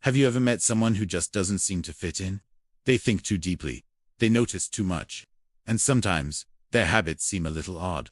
Have you ever met someone who just doesn't seem to fit in? They think too deeply. They notice too much. And sometimes, their habits seem a little odd.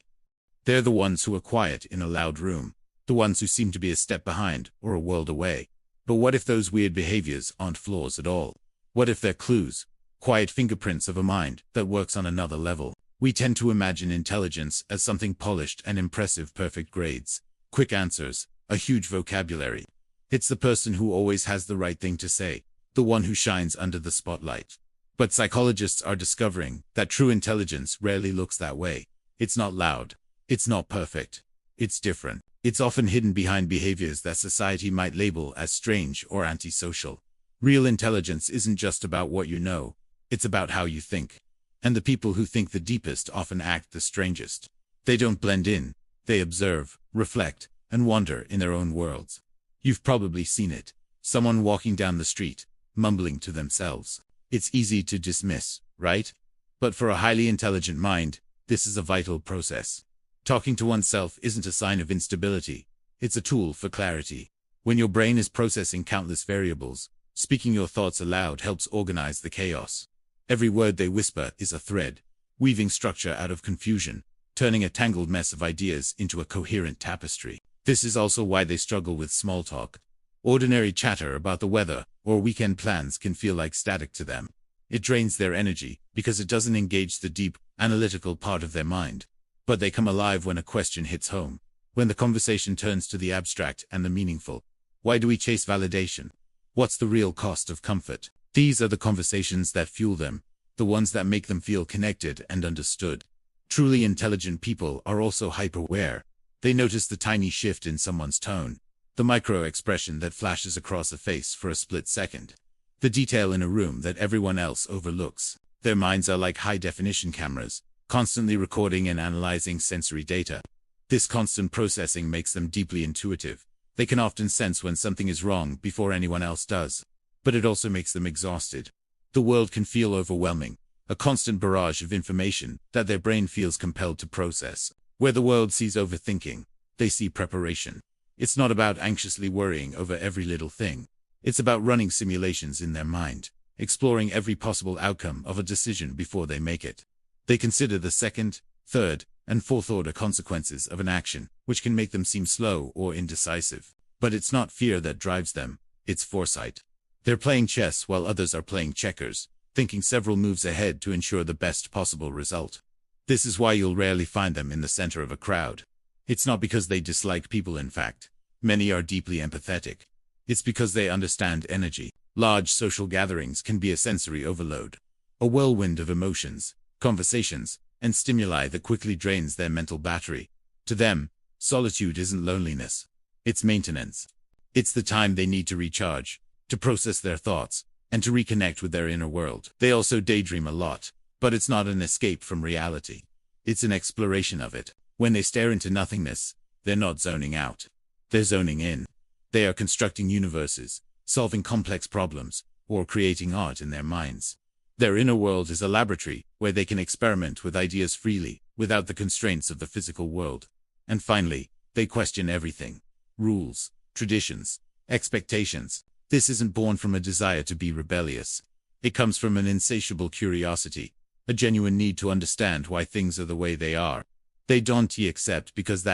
They're the ones who are quiet in a loud room, the ones who seem to be a step behind or a world away. But what if those weird behaviors aren't flaws at all? What if they're clues, quiet fingerprints of a mind that works on another level? We tend to imagine intelligence as something polished and impressive, perfect grades, quick answers, a huge vocabulary. It's the person who always has the right thing to say, the one who shines under the spotlight. But psychologists are discovering that true intelligence rarely looks that way. It's not loud. It's not perfect. It's different. It's often hidden behind behaviors that society might label as strange or antisocial. Real intelligence isn't just about what you know. It's about how you think. And the people who think the deepest often act the strangest. They don't blend in. They observe, reflect, and wander in their own worlds. You've probably seen it. Someone walking down the street, mumbling to themselves. It's easy to dismiss, right? But for a highly intelligent mind, this is a vital process. Talking to oneself isn't a sign of instability. It's a tool for clarity. When your brain is processing countless variables, speaking your thoughts aloud helps organize the chaos. Every word they whisper is a thread, weaving structure out of confusion, turning a tangled mess of ideas into a coherent tapestry. This is also why they struggle with small talk. Ordinary chatter about the weather or weekend plans can feel like static to them. It drains their energy because it doesn't engage the deep, analytical part of their mind. But they come alive when a question hits home, when the conversation turns to the abstract and the meaningful. Why do we chase validation? What's the real cost of comfort? These are the conversations that fuel them, the ones that make them feel connected and understood. Truly intelligent people are also hyper-aware. They notice the tiny shift in someone's tone, the micro-expression that flashes across a face for a split second, the detail in a room that everyone else overlooks. Their minds are like high-definition cameras, constantly recording and analyzing sensory data. This constant processing makes them deeply intuitive. They can often sense when something is wrong before anyone else does. But it also makes them exhausted. The world can feel overwhelming, a constant barrage of information that their brain feels compelled to process. Where the world sees overthinking, they see preparation. It's not about anxiously worrying over every little thing. It's about running simulations in their mind, exploring every possible outcome of a decision before they make it. They consider the second, third, and fourth order consequences of an action, which can make them seem slow or indecisive. But it's not fear that drives them, it's foresight. They're playing chess while others are playing checkers, thinking several moves ahead to ensure the best possible result. This is why you'll rarely find them in the center of a crowd. It's not because they dislike people, in fact. Many are deeply empathetic. It's because they understand energy. Large social gatherings can be a sensory overload, a whirlwind of emotions, conversations, and stimuli that quickly drains their mental battery. To them, solitude isn't loneliness. It's maintenance. It's the time they need to recharge, to process their thoughts, and to reconnect with their inner world. They also daydream a lot, but it's not an escape from reality. It's an exploration of it. When they stare into nothingness, they're not zoning out. They're zoning in. They are constructing universes, solving complex problems, or creating art in their minds. Their inner world is a laboratory where they can experiment with ideas freely, without the constraints of the physical world. And finally, they question everything. Rules, traditions, expectations. This isn't born from a desire to be rebellious. It comes from an insatiable curiosity, a genuine need to understand why things are the way they are. They don't accept because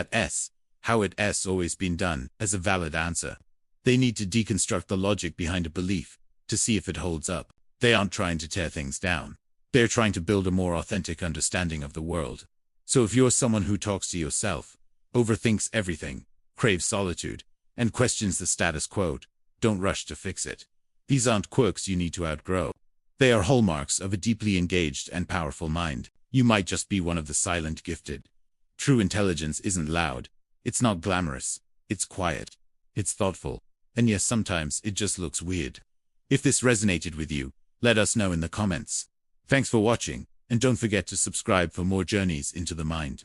how it's always been done, as a valid answer. They need to deconstruct the logic behind a belief, to see if it holds up. They aren't trying to tear things down. They're trying to build a more authentic understanding of the world. So if you're someone who talks to yourself, overthinks everything, craves solitude, and questions the status quo, don't rush to fix it. These aren't quirks you need to outgrow. They are hallmarks of a deeply engaged and powerful mind. You might just be one of the silent gifted. True intelligence isn't loud. It's not glamorous. It's quiet. It's thoughtful. And yes, sometimes it just looks weird. If this resonated with you, let us know in the comments. Thanks for watching, and don't forget to subscribe for more journeys into the mind.